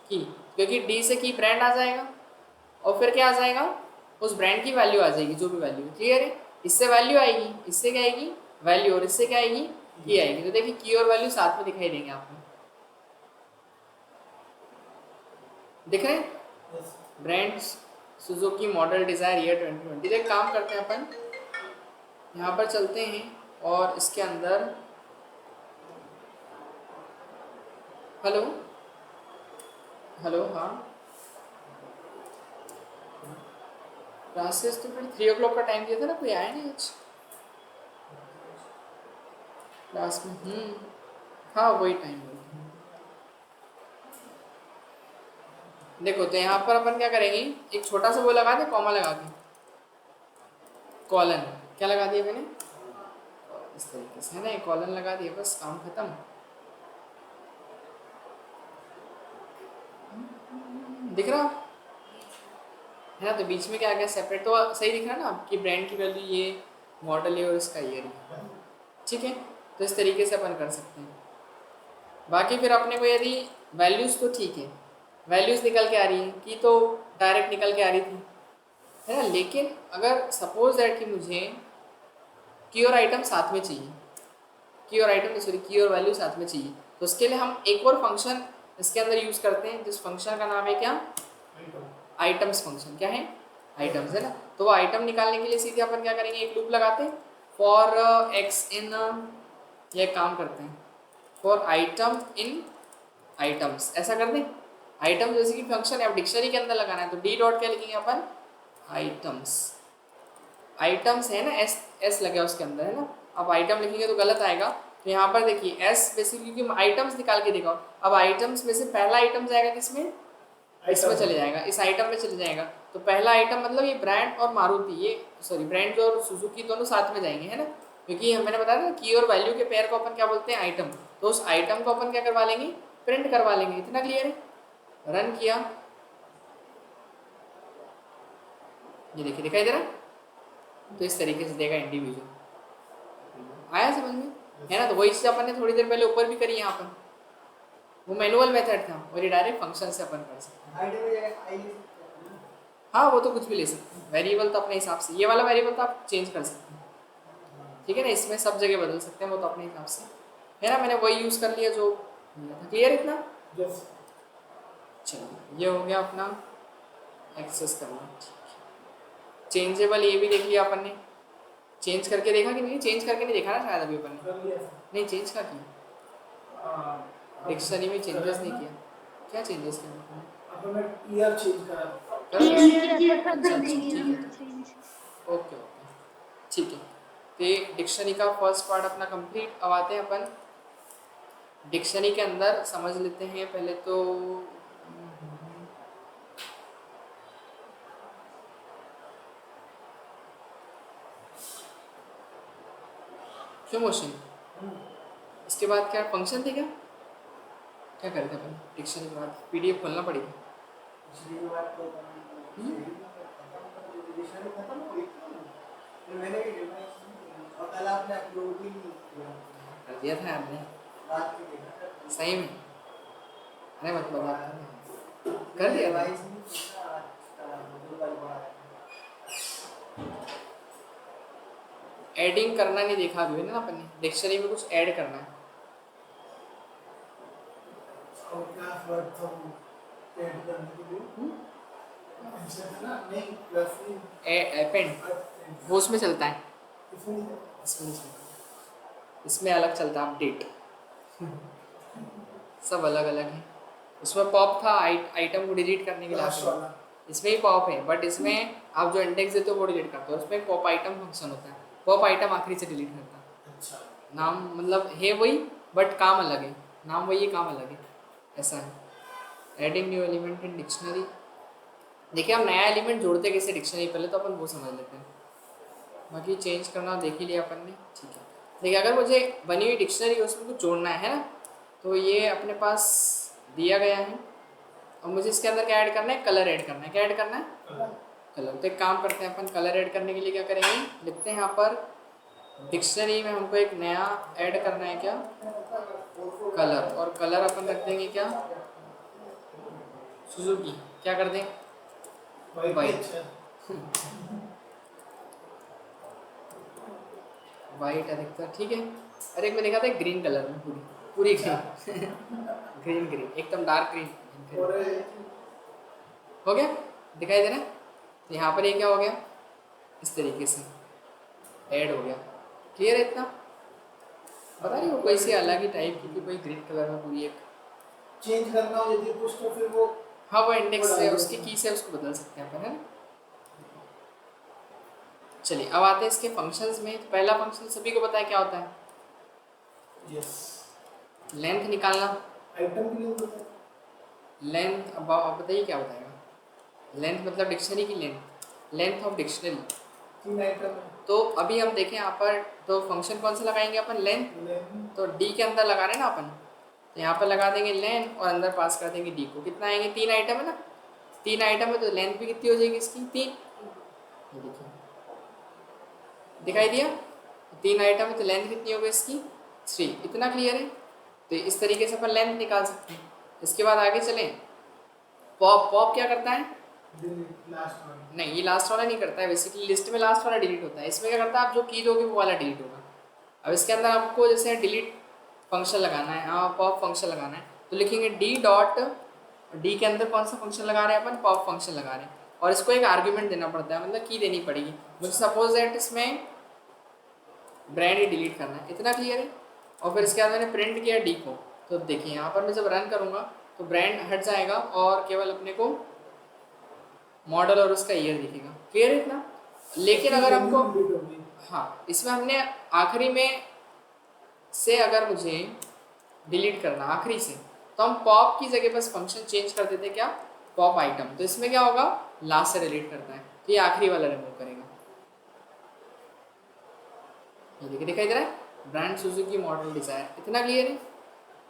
की, क्योंकि डी से की ब्रांड आ जाएगा, और फिर क्या आ जाएगा, उस ब्रांड की वैल्यू आ जाएगी, जो भी वैल्यू है। क्लियर है, इससे वैल्यू आएगी, इससे क्या आएगी, वैल्यू, और इससे क्या आएगी, की आएगी। तो देखिए की और वैल्यू साथ में दिखाई देंगे आपको, दिख रहे हैं, yes brands Suzuki, model, Dzire, year 2020। एक काम करते हैं अपन, यहाँ पर चलते हैं और इसके अंदर, हेलो हेलो, हाँ क्लासेस तो फिर 3 o'clock का टाइम दिया था ना, कोई आया नहीं आज क्लास में। हाँ वही टाइम। देखो तो यहाँ पर अपन क्या करेंगे, एक छोटा सा वो लगा दे, कॉमा लगा के, कॉलन, क्या लगा दिया मैंने, इस तरीके से, है ना, एक कॉलन लगा दिया, बस काम खत्म। दिख रहा है ना, तो बीच में क्या आ गया, सेपरेट, तो सही दिख रहा है ना कि ब्रांड की वैल्यू ये, मॉडल है और इसका ईयर है। ठीक है, तो इस तरीके से अपन कर सकते हैं। बाकी फिर अपने को यदि वैल्यूज़, तो ठीक है, वैल्यूज़ निकल के आ रही है, की तो डायरेक्ट निकल के आ रही थी, है ना। लेकिन अगर सपोज दैट कि मुझे की और आइटम साथ में चाहिए, की और आइटम सॉरी की और वैल्यू साथ में चाहिए, तो उसके लिए हम एक और फंक्शन इसके अंदर यूज़ करते हैं, जिस फंक्शन का नाम है क्या, आइटम्स फंक्शन। क्या है, आइटम्स, है ना। तो वो आइटम निकालने के लिए सीधे अपन क्या करेंगे, एक लूप लगाते हैं, फॉर एक्स इन, ये काम करते हैं, फॉर आइटम इन आइटम्स, ऐसा कर दें। आइटम जैसे कि फंक्शन है, अब डिक्शनरी के अंदर लगाना है, तो डी डॉट क्या लिखेंगे अपन, आइटम्स, आइटम्स है ना, एस एस लगे उसके अंदर, है ना। अब आइटम लिखेंगे तो गलत आएगा, तो यहाँ पर देखिए एस बेसिकली, क्योंकि आइटम्स निकाल के दिखाओ। अब आइटम्स में से पहला आइटम जाएगा किसमें, इसमें चले जाएगा, इस आइटम में चले जाएगा। तो पहला आइटम मतलब ये ब्रांड और मारुति, ये सॉरी ब्रांड और सुजुकी दोनों साथ में जाएंगे, है ना, क्योंकि मैंने बताया था की और वैल्यू के पेयर को अपन क्या बोलते हैं, आइटम। तो उस आइटम को अपन क्या करवा लेंगे, प्रिंट करवा लेंगे। इतना क्लियर है, रन किया, ये देखिए दिखाई दे रहा है, तो इस तरीके से देगा इंडिविजुअल। आया समझ में, है ना। तो वही चीज़ अपन ने थोड़ी देर पहले ऊपर भी करी यहाँ पर, वो मैनुअल मेथड था, और ये डायरेक्ट फंक्शन से अपन कर सकते हैं। हाँ वो तो कुछ भी ले सकते हैं, वेरिएबल तो अपने हिसाब से, ये वाला वेरिएबल तो आप चेंज कर सकते हैं, ठीक है ना, इसमें सब जगह बदल सकते हैं, वो तो अपने हिसाब से, है ना। मैंने वही यूज़ कर लिया जो क्लियर इतना। यस चलिए ये हो गया अपना एक्सेस करना। चेंजेबल ये भी देख लिया अपन ने, चेंज करके देखा कि नहीं, चेंज करके नहीं देखा ना शायद अभी अपन ने, कर लिया नहीं चेंज का किया, डिक्शनरी में चेंजेस नहीं किया, क्या चेंजेस किया आपने, अपन ने ईयर चेंज करा, कर लिया? ईयर किया था, अच्छा, सब ठीक है, चीज़ चेंज। ओके ओके, ठीक है। तो ये डिक्शनरी का फर्स्ट पार्ट अपना कंप्लीट। अब आते हैं अपन डिक्शनरी के अंदर, समझ लेते हैं पहले तो क्यों मोशन, इसके बाद क्या फंक्शन थे, क्या करते हैं अपन डिक्शनरी के बाद, पीडीएफ खोलना पड़ेगी। पिछली बार तो डिक्शनरी खत्म हो गई, फिर मैंने भी और कल आपने अपलोड भी नहीं किया, कर दिया था आपने, रात के देखा सही में, अरे मत बता, कर दिया था। रिवाइज नहीं किया, आज कल बड़ा एडिंग करना नहीं देखा अभी ना अपन ने, डिक्शनरी में कुछ ऐड करना है। और क्या वर्ड था वो ऐड करने के लिए, ना नहीं प्लस नहीं एपेंड वो उसमें चलता है, इसमें नहीं इसमें नहीं चलता, इसमें अलग चलता है अपडेट, सब अलग अलग है। उसमें पॉप था आइटम को डिलीट करने के लिए लास्ट आता है। वाला इसमें ही पॉप है, बट इसमें आप जो इंडेक्स देते हो वो डिलीट करते हो, उसमें पॉप आइटम फंक्शन होता है, पॉप आइटम आखिरी से डिलीट करता है। अच्छा नाम मतलब है वही बट काम अलग है, नाम वही है काम अलग है, ऐसा है। Adding new element in dictionary, देखिए हम नया एलिमेंट जोड़ते कैसे डिक्शनरी, पहले तो अपन वो समझ लेते हैं, बाकी चेंज करना देख ही लिया अपन ने, ठीक है। देखिए अगर मुझे बनी हुई डिक्शनरी है उसमें कुछ जोड़ना है ना, तो ये अपने पास दिया गया है और मुझे इसके अंदर क्या ऐड करना है, कलर ऐड करना है। क्या ऐड करना है, कलर। तो एक काम करते हैं अपन, कलर ऐड करने के लिए क्या करेंगे, लिखते हैं यहाँ पर डिक्शनरी में हमको एक नया ऐड करना है क्या, कलर, और कलर अपन रख देंगे क्या, सुजुकी। क्या कर दें, वाइट, वाइट अधिकतर, ठीक है। अरे एक में देखा था ग्रीन कलर में, पूरी पूरी ग्रीन ग्रीन ग्रीन एकदम डार्क ग्रीन और हो गया, दिखाई दे रहा है। तो यहाँ पर ये क्या हो गया, इस तरीके से ऐड हो गया। क्लियर है इतना, पता नहीं वो कोई सी अलग ही टाइप की, कोई ग्रीन कलर में पूरी एक, चेंज करना हो यदि कुछ तो फिर वो हाँ वो इंडेक्स से उसकी की से उसको बदल सकते हैं अपन, है ना। चलिए अब आते हैं इसके फंक्शंस में। तो पहला फंक्शन सभी को पता है क्या होता है, यस लेंथ निकालना। आइटम के लिए होता है लेंथ, अब आप बताइए क्या बताएगा, लेंथ मतलब डिक्शनरी की length, length of dictionary. 3 item तो अभी हम देखें यहाँ पर, तो फंक्शन कौन सा लगाएंगे अपन, लेंथ। तो डी के अंदर लगा रहे हैं ना अपन, तो यहाँ पर लगा देंगे लेंथ और अंदर पास कर देंगे डी को। कितना आएंगे, 3 आइटम है ना, 3 आइटम है, तो लेंथ भी कितनी हो जाएगी इसकी, 3। ये देखिए दिखाई दिया, 3 आइटम है तो लेंथ कितनी होगी इसकी, 3। इतना क्लियर है। तो इस तरीके से अपन लेंथ निकाल सकते हैं। इसके बाद आगे चलें, पॉप, पॉप क्या करता है, लास्ट वन नहीं ये लास्ट वाला नहीं करता है, बेसिकली लिस्ट में लास्ट वाला डिलीट होता है। इसमें क्या करता है, आप जो की दोगे वो वाला डिलीट होगा। अब इसके अंदर आपको जैसे डिलीट फंक्शन लगाना है, हाँ पॉप फंक्शन लगाना है, तो लिखेंगे डी डॉट, डी के अंदर कौन सा फंक्शन लगा रहे हैं अपन, पॉप फंक्शन लगा रहे हैं, और इसको एक आर्ग्यूमेंट देना पड़ता है, मतलब की देनी पड़ेगी। मुझे सपोज दैट इसमें ब्रांड ही डिलीट करना है, इतना क्लियर है। और फिर इसके बाद मैंने प्रिंट किया डी को, तो देखिए यहाँ पर मैं जब रन करूँगा तो ब्रांड हट जाएगा और केवल अपने को मॉडल और उसका ईयर दिखेगा। क्लियर है इतना। लेकिन अगर हमको, हाँ इसमें हमने आखिरी में से अगर मुझे डिलीट करना आखिरी से, तो हम पॉप की जगह बस फंक्शन चेंज कर देते क्या, पॉप आइटम। तो इसमें क्या होगा, लास्ट से डिलीट करता है, तो ये आखिरी वाला रिमूव करेगा। ये देखिए दिखाई दे रहा है, ब्रांड सुजुकी मॉडल डिजायर, इतना क्लियर है।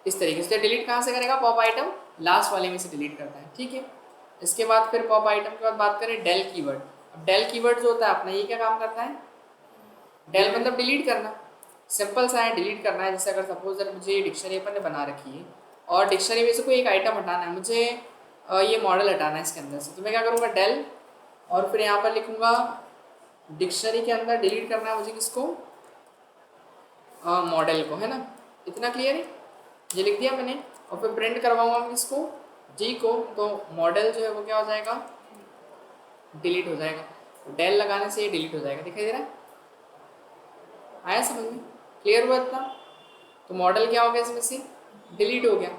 इस तरीके से डिलीट कहाँ से करेगा, पॉप आइटम लास्ट वाले में से डिलीट करता है, ठीक है। इसके बाद फिर पॉप आइटम के बाद बात करें डेल कीवर्ड। अब डेल कीवर्ड जो होता है अपना, ये क्या काम करता है, डेल मतलब डिलीट करना, सिंपल सा है, डिलीट करना है। जैसे अगर सपोज दैट मुझे डिक्शनरी अपन ने बना रखी है और डिक्शनरी में से कोई एक आइटम हटाना है, मुझे ये मॉडल हटाना है इसके अंदर से, तो मैं क्या करूँगा, डेल, और फिर यहाँ पर लिखूँगा डिक्शनरी के अंदर डिलीट करना है मुझे किसको, मॉडल को, है ना। इतना क्लियर है, ये लिख दिया मैंने। और फिर प्रिंट करवाऊंगा मैं इसको जी को, तो मॉडल जो है वो क्या हो जाएगा, डिलीट हो जाएगा। डेल लगाने से ये डिलीट हो जाएगा, दिखाई दे रहा है, आया समझ में, क्लियर हुआ इतना। तो मॉडल क्या हो गया, इसमें से डिलीट हो गया।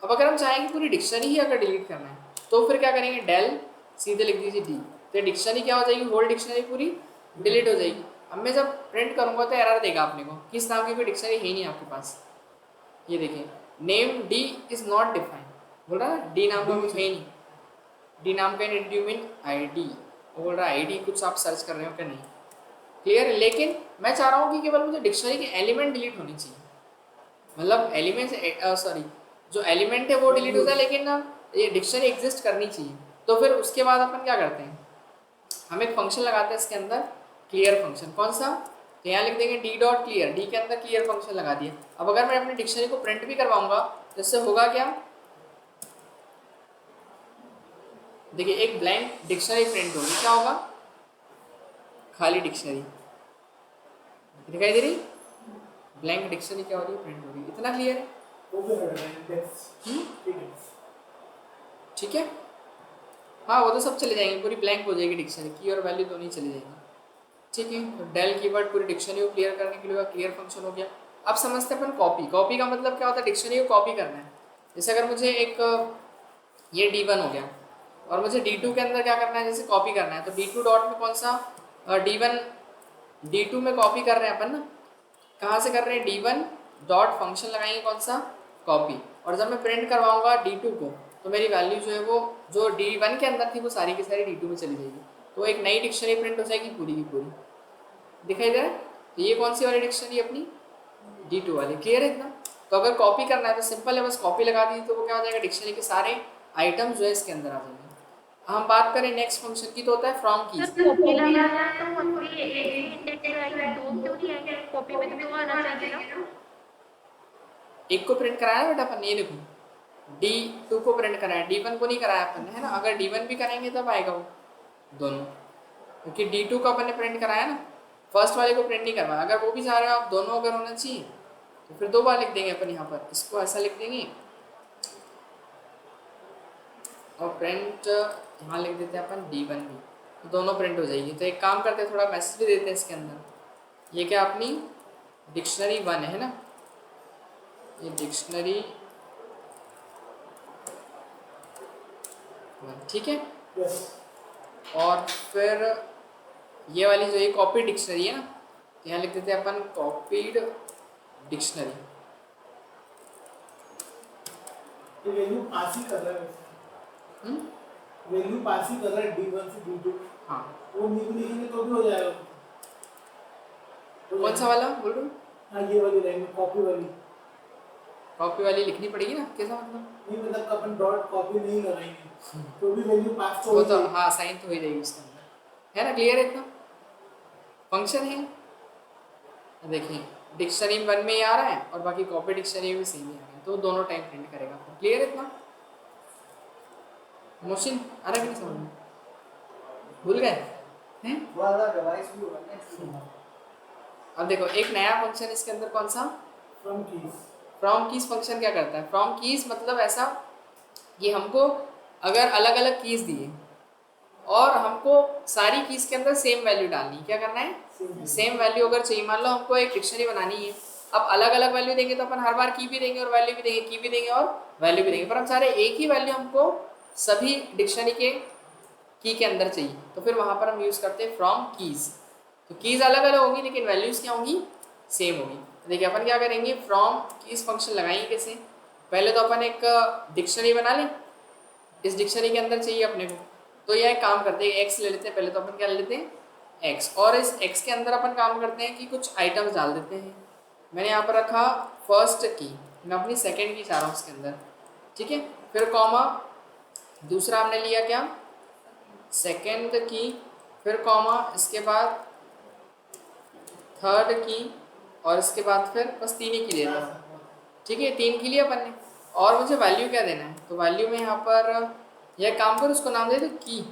अब अगर हम चाहेंगे पूरी डिक्शनरी ही अगर डिलीट करना है, तो फिर क्या करेंगे, डेल सीधे लिख दीजिए डी, तो डिक्शनरी क्या हो जाएगी, होल डिक्शनरी पूरी डिलीट हो जाएगी। अब मैं जब प्रिंट करूँगा तो एरर देगा अपने को, किस नाम की कोई डिक्शनरी है नहीं आपके पास। ये देखिए, name D is not defined, बोल रहा है डी नाम का कुछ है ही नहीं, डी नाम का डू मीन आई डी, वो बोल रहा है आई डी कुछ आप सर्च कर रहे हो क्या, नहीं। क्लियर है। लेकिन मैं चाह रहा हूँ कि केवल मुझे डिक्शनरी के एलिमेंट डिलीट होनी चाहिए, मतलब एलिमेंट सॉरी जो एलिमेंट है वो डिलीट हो जाए, लेकिन ना ये डिक्शनरी एग्जिस्ट करनी चाहिए। तो फिर उसके बाद अपन क्या करते हैं, हम एक फंक्शन लगाते हैं इसके अंदर, क्लियर फंक्शन। कौन सा, तो यहाँ लिख देंगे डी डॉट क्लियर, डी के अंदर क्लियर फंक्शन लगा दिया। अब अगर मैं अपनी डिक्शनरी को प्रिंट भी करवाऊंगा तो इससे होगा क्या, देखिए एक ब्लैंक डिक्शनरी प्रिंट होगी, क्या होगा, खाली डिक्शनरी दिखाई दे रही, ब्लैंक डिक्शनरी क्या हो रही है, प्रिंट हो रही है। इतना क्लियर है, वो भी हट रहा है इंडेक्स, ठीक है। ठीक है। हाँ वो तो सब चले जाएंगे, पूरी ब्लैंक हो जाएगी डिक्शनरी, की और वैल्यू दोनों ही चली जाएंगी। ठीक है, तो डेल कीवर्ड पूरी डिक्शनरी को क्लियर करने के लिए क्लियर फंक्शन हो गया। अब समझते हैं अपन कॉपी। कॉपी का मतलब क्या होता है, डिक्शनरी को कॉपी करना है। जैसे अगर मुझे एक ये D1 हो गया और मुझे D2 के अंदर क्या करना है, जैसे कॉपी करना है, तो D2 डॉट में कौन सा D1 D2 में कॉपी कर रहे हैं अपन ना, कहाँ से कर रहे हैं, D1 डॉट फंक्शन लगाएंगे कौन सा, कॉपी। और जब मैं प्रिंट करवाऊंगा D2 को, तो मेरी वैल्यू जो है वो जो D1 के अंदर थी वो सारी की सारी D2 में चली जाएगी, तो एक नई डिक्शनरी प्रिंट हो जाएगी पूरी की पूरी। दिखाई दे रहा है? तो ये कौन सी वाली डिक्शनरी अपनी, D2 वाली। क्लियर है इतना? तो अगर कॉपी करना है तो सिंपल है, बस कॉपी लगा दी तो वो क्या हो जाएगा, डिक्शनरी के सारे आइटम जो है इसके अंदर आ जाएंगे। हम बात करें नेक्स्ट फंक्शन की, तो होता है फ्रॉम कीज। सर कॉपी लगाना है तो ओनली एक ही इंडेक्स आएगी, दो क्यों नहीं आएंगे? कॉपी में तो दो आना चाहिए ना। एक को प्रिंट कराया बेटा अपन, ये देखो D2 को प्रिंट कराया, D1 को नहीं कराया अपन ने, है ना। अगर D1 भी करेंगे तब आएगा वो दोनों, क्योंकि D2 को अपन ने प्रिंट कराया ना, फर्स्ट वाले को प्रिंट नहीं करवाया। अगर वो भी चाह रहे हो आप दोनों अगर होना चाहिए तो फिर दो बार लिख देंगे अपन यहाँ पर, इसको ऐसा लिख देंगे और प्रिंट यहाँ लिख देते हैं अपन D1 भी, तो दोनों प्रिंट हो जाएगी। तो एक काम करते हैं, थोड़ा मैसेज भी देते हैं इसके अंदर। ये क्या अपनी डिक्शनरी 1 है ना, ये डिक्शनरी 1, ठीक है। यस। और फिर ये वाली जो ये कॉपी डिक्शनरी है ना, तो यहाँ लिख देते हैं अपन कॉपीड डिक्शनरी। ये वैल्यू पास ही कर रहा है वैसे, वैल्यू पास ही कर रहा है D1 से D2। हाँ, वो लिखेंगे तो भी हो जाएगा। कौन सा वाला बोल रहे हो? हाँ ये वाली लाइन कॉपी वाली। कॉपी वाली लिखनी पड़ेगी ना, कैसा मतलब? नहीं मतलब अपन डॉट कॉपी नहीं लगाएंगे तो भी वैल्यू पास तो वो हो तो जाएगी। हाँ साइन तो हो ही जाएगी उसके अंदर, है ना। क्लियर है इतना? फंक्शन है, देखिए डिक्शनरी 1 में ही आ रहा है और बाकी कॉपी डिक्शनरी में सेम ही आ रहा है, तो दोनों टाइम प्रिंट करेगा। क्लियर है इतना? मोशन आ रहा है कि नहीं समझ में? भूल गए हैं? वाला डिवाइस भी होगा ना इसमें। अब देखो एक नया फंक्शन इसके अंदर कौन सा, from keys. From keys function क्या करता है, फ्रॉम कीज मतलब ऐसा कि हमको अगर अलग अलग कीज दिए और हमको सारी कीज के अंदर सेम वैल्यू डालनी है, क्या करना है, सेम वैल्यू अगर चाहिए। मान लो हमको एक डिक्शनरी बनानी है, अब अलग अलग वैल्यू देंगे तो अपन हर बार की भी देंगे और वैल्यू भी देंगे, की भी देंगे और वैल्यू भी देंगे, पर हम सारे एक ही वैल्यू हमको सभी डिक्शनरी के की के अंदर चाहिए, तो फिर वहां पर हम यूज करते हैं फ्रॉम कीज। तो कीज अलग अलग होगी लेकिन वैल्यूज क्या होंगी, सेम होगी। देखिए अपन क्या करेंगे, फ्रॉम कीज फंक्शन लगाएंगे कैसे, पहले तो अपन एक डिक्शनरी बना लें, इस डिक्शनरी के अंदर चाहिए अपने को, तो यह एक काम करते हैं, एक्स ले लेते हैं पहले, तो अपन क्या ले लेते हैं एक्स, और इस एक्स के अंदर अपन काम करते हैं कि कुछ आइटम्स डाल देते हैं। मैंने यहाँ पर रखा फर्स्ट की, मैं अपनी सेकेंड की चाह रहा हूँ उसके अंदर, ठीक है। फिर कॉमा, दूसरा हमने लिया क्या, सेकेंड की, फिर कॉमा, इसके बाद थर्ड की, और इसके बाद फिर बस 3 ही की देना है, ठीक है। 3 की लिया अपन ने, और मुझे वैल्यू क्या देना है, तो वैल्यू में यहाँ पर यह काम कर, उसको नाम देते की,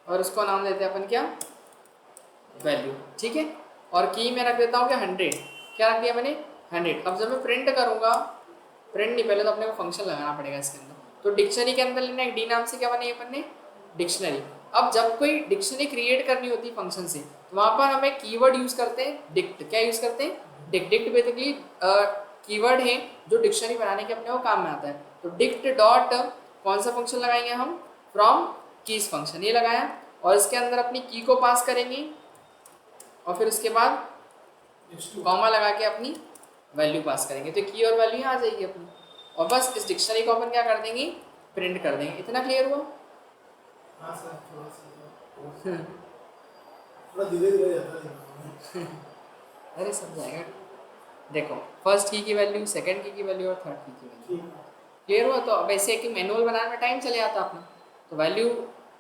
और उसको नाम देते हैं अपन क्या, वैल्यू, ठीक है। और की में रख देता हूँ क्या 100, क्या रख दिया मैंने 100। अब जब मैं प्रिंट करूँगा, प्रिंट नहीं, पहले तो अपने को फंक्शन लगाना पड़ेगा इसके अंदर, तो डिक्शनरी के अंदर लेना एक डी नाम से क्या बनाई अपन ने, डिक्शनरी। अब जब कोई डिक्शनरी क्रिएट करनी होती है फंक्शन से, तो वहाँ पर हम एक कीवर्ड यूज़ करते हैं डिक्ट। क्या यूज़ करते हैं, डिक्ट। डिक्ट बेसिकली कीवर्ड है जो डिक्शनरी बनाने के अपने को काम में आता है। तो डिक्ट डॉट कौन सा फंक्शन लगाएंगे हम, फ्रॉम कीज फंक्शन, ये लगाया, और इसके अंदर अपनी की को पास करेंगे और फिर उसके बाद कॉमा लगा के अपनी वैल्यू पास करेंगे, तो की और वैल्यू आ जाएगी अपनी, और बस इस डिक्शनरी को अपन क्या कर देंगे, प्रिंट कर देंगे। इतना क्लियर हुआ? हाँ सर थोड़ा धीरे धीरे जाता है। अरे सब जाएगा। देखो फर्स्ट की वैल्यू, सेकंड की वैल्यू और थर्ड की वैल्यू, ठीक। क्लियर हुआ? तो अब ऐसे कि मैनुअल बनाने में टाइम चले जाता अपना, तो वैल्यू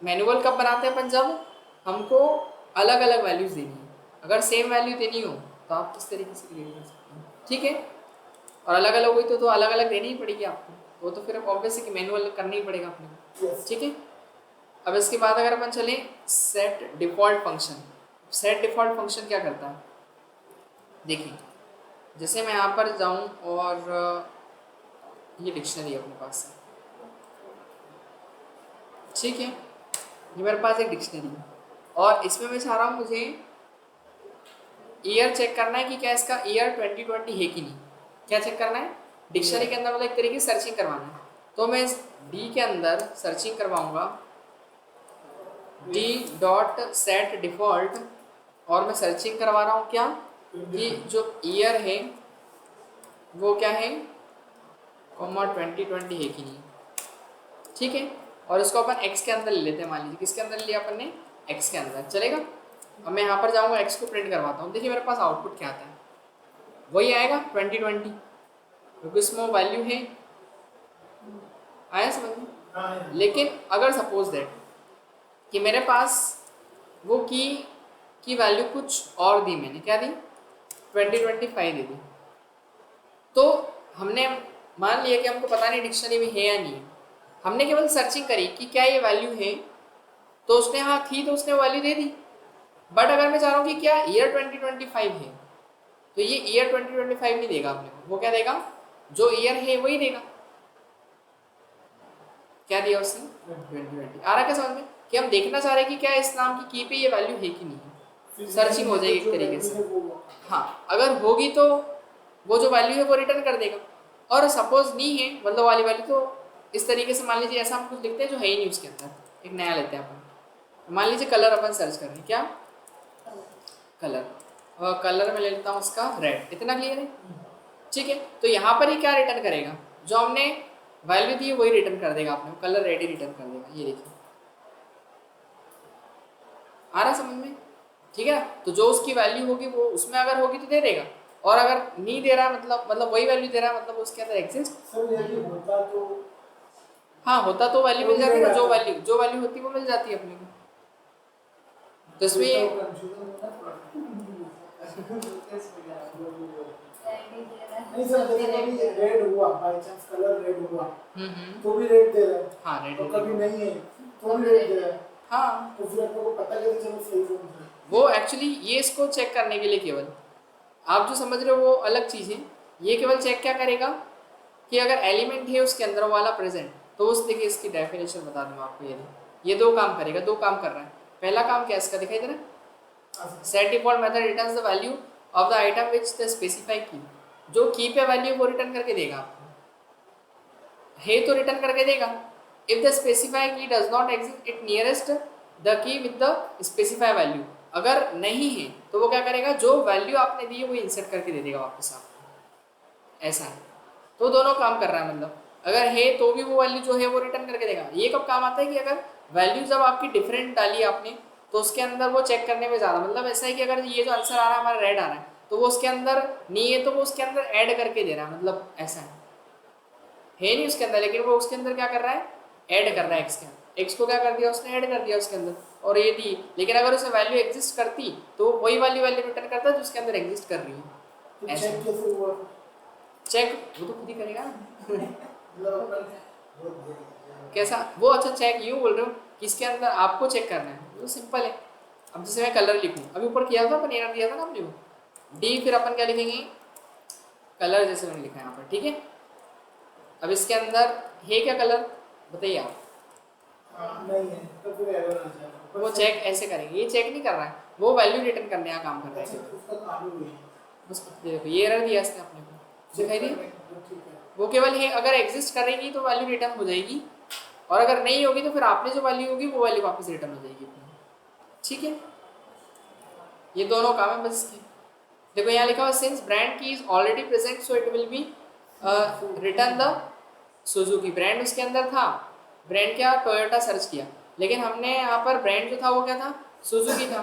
मैनुअल कब बनाते हैं अपन, जब हमको अलग अलग वैल्यूज देनी है। अगर सेम वैल्यू देनी हो तो आप किस तरीके से क्रिएट कर सकते हैं, ठीक है। और अलग अलग हुई तो अलग अलग देनी ही पड़ेगी आपको, वो तो फिर ऑब्वियस है कि मैनुअल करना ही पड़ेगा अपने को, यस। ठीक है। अब इसके बाद अगर अपन चलें set default function, set default function क्या करता है, देखिए जैसे मैं यहाँ पर जाऊँ और ये डिक्शनरी अपने पास है, ठीक है, ये मेरे पास एक डिक्शनरी है और इसमें मैं चाह रहा हूँ मुझे ईयर चेक करना है कि क्या इसका ईयर 2020 है कि नहीं। क्या चेक करना है? डिक्शनरी के अंदर मतलब एक तरीके से सर्चिंग करवाना है। तो मैं इस डी के अंदर सर्चिंग करवाऊंगा d.set डिफॉल्ट और मैं सर्चिंग करवा रहा हूँ क्या कि जो ईयर है वो क्या है, 2020 है कि नहीं। ठीक है, और इसको अपन x के अंदर ले लेते हैं। मान लीजिए किसके अंदर लिया अपन ने, x के अंदर, चलेगा। अब मैं यहाँ पर जाऊँगा, x को प्रिंट करवाता हूँ। देखिए मेरे पास आउटपुट क्या आता है, वही आएगा 2020, क्योंकि इसमें वैल्यू है। आया समझ में? हाँ, लेकिन अगर सपोज दैट कि मेरे पास वो की वैल्यू कुछ और दी, मैंने क्या दी, 2025 दे दी, तो हमने मान लिया कि हमको पता नहीं डिक्शनरी में है या नहीं है, हमने केवल सर्चिंग करी कि क्या ये वैल्यू है, तो उसने हाँ थी तो उसने वैल्यू दे दी। बट अगर मैं चाह रहा हूँ कि क्या ईयर 2025 है, तो ये ईयर 2025 नहीं देगा अपने को। वो क्या देगा, जो ईयर है वही देगा। क्या दिया उसने, 2020। आ रहा क्या समझ में कि हम देखना चाह रहे हैं कि क्या इस नाम की पे ये वैल्यू है कि नहीं। सर्चिंग हो जाएगी एक तरीके से। हाँ, अगर होगी तो वो जो वैल्यू है वो रिटर्न कर देगा, और सपोज नहीं है मतलब वाली वैल्यू, तो इस तरीके से मान लीजिए ऐसा हम कुछ लिखते हैं जो है ही नहीं उसके अंदर, एक नया लेते हैं अपन। मान लीजिए कलर अपन सर्च कर रहे हैं, क्या कलर, और कलर में ले लेता हूँ उसका रेड। इतना क्लियर है? ठीक है, तो यहाँ पर ही क्या रिटर्न करेगा, जो हमने वैल्यू दी है वही रिटर्न कर देगा अपने को, कलर रेड ही रिटर्न कर देगा। ये देखिए, आ रहा समझ में? ठीक है, तो जो उसकी वैल्यू होगी वो उसमें अगर होगी तो दे देगा, और अगर नहीं दे रहा मतलब वही वैल्यू दे रहा है, मतलब उसके अंदर एग्जिस्ट। सर यदि होता तो हाँ, होता तो वैल्यू मिल जाती है ना, जो वैल्यू होती है वो मिल जाती है अपने को। तो इसमें नहीं सर, जैसे कभी रेड हुआ, बाय चांस कलर रेड हुआ तो भी रेड दे रहा है। हाँ, रेड तो कभी नहीं है तो भी रेड दे रहा है। हाँ, तो फिर आपको पता कैसे चलो सही कौन सा है? वो एक्चुअली ये इसको चेक करने के लिए केवल, आप जो समझ रहे हो वो अलग चीज़ है। ये केवल चेक क्या करेगा कि अगर एलिमेंट है उसके अंदर वाला प्रेजेंट, तो उस देखिए इसकी डेफिनेशन बता दूँ आपको। ये दो काम करेगा, दो काम कर रहा है। पहला काम क्या इसका दिखाई दे रहा है, set default method returns the value of the item which the specify की। जो की पे वैल्यू वो रिटर्न करके देगा आपको, है तो रिटर्न करके देगा। इफ द स्पेसिफाई की does not exist it nearest the key with the specify value. अगर नहीं है तो वो क्या करेगा, जो वैल्यू आपने दी है वो इंसर्ट करके दे देगा वापस आपको। ऐसा है, तो दोनों काम कर रहा है। मतलब अगर है तो भी वो वैल्यू जो है वो रिटर्न करके देगा। ये कब काम आता है कि अगर वैल्यू जब आपकी डिफरेंट डाली है आपने, तो उसके अंदर वो चेक करने में ज़्यादा, मतलब ऐसा है कि अगर ये जो आंसर आ रहा है हमारा रेड आ रहा है, तो वो उसके अंदर नहीं है तो वो उसके अंदर ऐड करके दे रहा है। मतलब ऐसा है नहीं उसके अंदर, लेकिन वो उसके अंदर क्या कर रहा है, ऐड कर रहा है। एक्स के अंदर एक्स को क्या कर दिया उसने, ऐड कर दिया उसके अंदर, और ये दी। लेकिन अगर उसमें वैल्यू एग्जिस्ट करती तो वही वैल्यू रिटर्न करता जो उसके अंदर एग्जिस्ट कर रही है। तो ऐसा चेक कैसे हुआ? चेक वो तो खुद ही करेगा ना। मतलब कैसा वो, अच्छा चेक यूँ बोल रहे हो कि इसके अंदर आपको चेक करना है, वो सिंपल है। अब जैसे मैं कलर लिखूँ, अभी ऊपर किया था अपन, एरर दिया था ना अपने को, डी, फिर अपन क्या लिखेंगे, कलर, जैसे मैंने लिखा है यहाँ पर। ठीक है, अब इसके अंदर है क्या कलर, बताइए आप। नहीं है तो फिर एरर आ जाएगा। वो चेक ऐसे करेंगे, ये चेक नहीं कर रहा है, वो वैल्यू रिटर्न करने का काम कर रहा अच्छा, है। उसका काम ही है। बस ये देखो, ये एरर दिया इसने अपने को, दिखाई दिया। ठीक है। वो केवल है, अगर एग्जिस्ट करेगी तो वैल्यू रिटर्न हो जाएगी, और अगर नहीं होगी तो फिर आपने जो वैल्यू होगी वो वैल्यू वापस रिटर्न हो जाएगी अपनी। ठीक है, ये दोनों काम है बस इसके। देखो यहाँ लिखा हुआ सिंस ब्रांड की is already present so it will B return the Suzuki. Brand उसके अंदर था, ब्रांड क्या, टोयोटा सर्च किया, लेकिन हमने यहाँ पर ब्रांड जो था वो क्या था, सुजुकी था,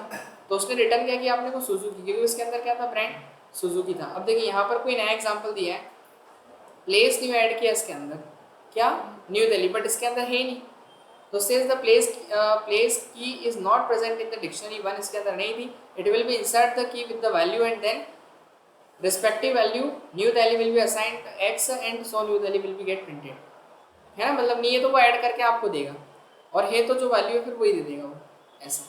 तो उसने रिटर्न क्या किया आपने को, सुजुकी, क्योंकि उसके अंदर क्या था, ब्रांड सुजुकी था। अब देखिए यहाँ पर कोई नया एग्जाम्पल दिया है, प्लेस न्यू ऐड किया इसके अंदर, क्या, न्यू दिल्ली, बट इसके अंदर है नहीं, तो says the place key is not present in the dictionary one, इसके अंदर नहीं थी। It will be insert the key with the value and then respective value New Delhi will be assigned x and so New Delhi will be get printed. है ना, मतलब नहीं है तो वो ऐड करके आपको देगा, और है तो जो वैल्यू है फिर वही दे देगा वो, ऐसा।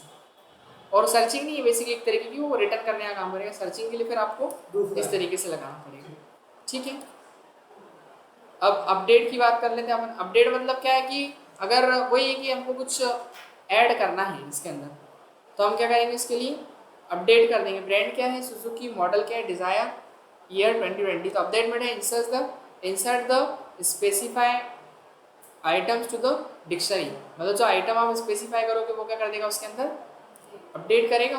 और सर्चिंग नहीं है बेसिकली एक तरीके की, वो रिटर्न करने का काम करेगा। सर्चिंग के लिए फिर आपको इस तरीके से लगाना पड़ेगा। ठीक है, अब अपडेट की बात कर लेते हैं अपन। अपडेट मतलब क्या है कि अगर वही है कि हमको कुछ ऐड करना है इसके अंदर, तो हम क्या करेंगे इसके लिए, अपडेट कर देंगे। ब्रांड क्या है सुजुकी, मॉडल क्या है डिज़ायर, ईयर 2020। तो अपडेट में है insert the specify items to the dictionary, मतलब जो आइटम आप स्पेसिफाई करोगे वो क्या कर देगा उसके अंदर, अपडेट करेगा।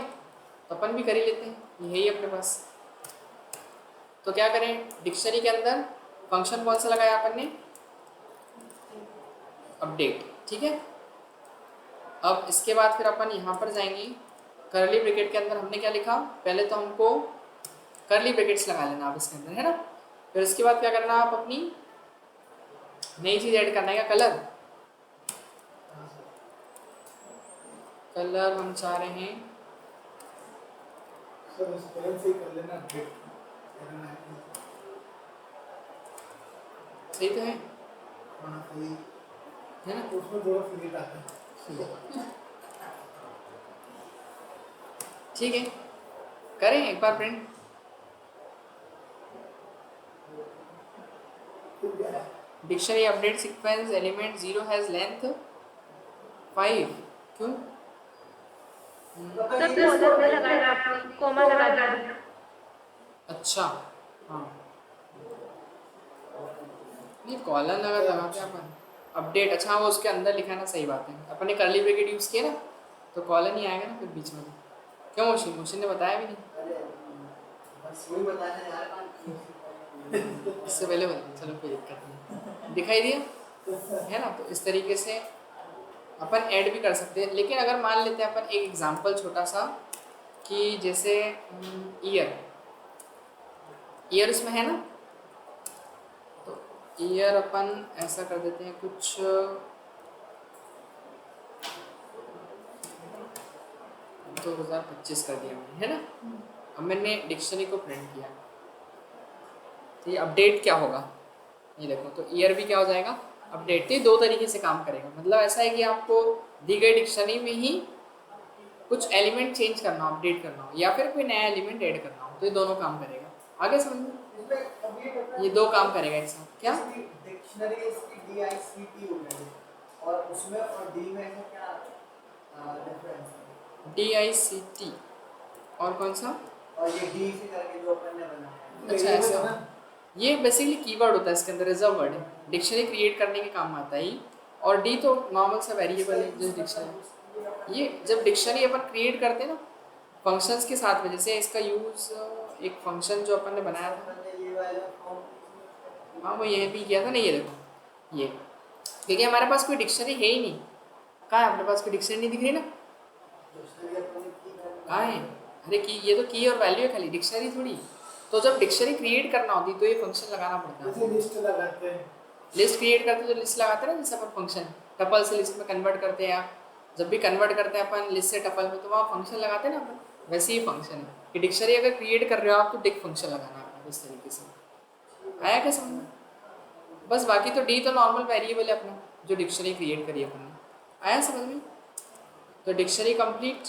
तो अपन भी कर ही लेते हैं, यही अपने पास। तो क्या करें, डिक्शनरी के अंदर फंक्शन कौन सा लगाया अपन ने, अपडेट, ठीक है। अब इसके बाद फिर अपन यहाँ पर जाएंगे, करली ब्रैकेट के अंदर हमने क्या लिखा, पहले तो हमको करली ब्रैकेट्स लगा लेना आप इसके अंदर, है ना। फिर इसके बाद क्या करना, आप अपनी नई चीज़ ऐड करना है, क्या कलर, कलर हम चाह रहे हैं, सर इस पेन से ही कर लेना अपडेट। सही तो है, हाँ सही है ना। उसमें थोड़ा फिनिट आता है। ठीक है, करें एक बार print. Dictionary update sequence element 0 has length 5, क्यों, सर कॉलर में लगाया आपने, कॉमा लगा दिया। अच्छा हाँ, नहीं कॉलम लगाते हैं अपन, अपडेट, अच्छा वो उसके अंदर लिखा है ना, सही बात है, अपन ने करली ब्रैकेट यूज़ किया ना, तो कॉलम ही आएगा ना फिर बीच में। क्यों मोशन ने बताया भी नहीं, बस वही बताना यार। इससे पहले बता, चलो कोई दिक्कत नहीं, दिखाई दिया है ना। तो इस तरीके से अपन ऐड भी कर सकते हैं। लेकिन अगर मान लेते हैं अपन एक एग्जांपल छोटा सा, कि जैसे ईयर इसमें है ना, तो ईयर अपन ऐसा कर देते हैं कुछ, तो 2025 कर दिया मैंने, है ना। अब मैंने डिक्शनरी को प्रिंट किया, तो ये अपडेट क्या होगा, ये देखो, तो ईयर भी क्या हो जाएगा, अपडेट। ये दो तरीके से काम करेगा, मतलब ऐसा है कि आपको दी गई डिक्शनरी में ही कुछ एलिमेंट चेंज करना हो, अपडेट करना हो, या फिर कोई नया एलिमेंट ऐड करना हो, तो ये दोनों काम करेगा। आगे समझ में, ये दो काम करेगा एक साथ। क्या डिक्शनरी इसकी DICT हो गई और उसमें और डी में ऐसा क्या डिफरेंस है? DICT और कौन सा, और ये डी से करके जो अपन ने बनाया। अच्छा ऐसा, ये बेसिकली कीवर्ड होता है इसके अंदर, रिजर्व वर्ड है, डिक्शनरी क्रिएट करने के काम आता है। और डी तो नॉर्मल सा वेरिएबल है जो डिक्शनरी, ये जब डिक्शनरी अपन क्रिएट करते हैं ना फंक्शंस के साथ में, जैसे इसका यूज़ एक फंक्शन जो अपन ने बनाया था, हाँ वो ये भी किया था ना, ये देखो ये, क्योंकि हमारे पास कोई डिक्शनरी है ही नहीं। कहाँ है अपने पास कोई डिक्शनरी नहीं दिख रही ना, कहाँ है, अरे की, ये तो की और वैल्यू है खाली, डिक्शनरी थोड़ी। तो जब डिक्शनरी क्रिएट करना होती तो ये फंक्शन लगाना पड़ता है। लिस्ट लगाते हैं, लिस्ट क्रिएट करते तो लिस्ट लगाते हैं ना, जैसे अपन फंक्शन टपल से लिस्ट में कन्वर्ट करते हैं, जब भी कन्वर्ट करते हैं अपन लिस्ट से टपल में, तो वहाँ फंक्शन लगाते हैं ना अपन, वैसे ही फंक्शन है कि डिक्शनरी अगर क्रिएट कर रहे हो आप तो डिक फंक्शन लगाना है इस तरीके से। आया क्या समझ में, बस बाकी तो डी तो नॉर्मल वेरिएबल है अपना जो डिक्शनरी क्रिएट करी अपन ने। आया समझ में, तो डिक्शनरी कंप्लीट।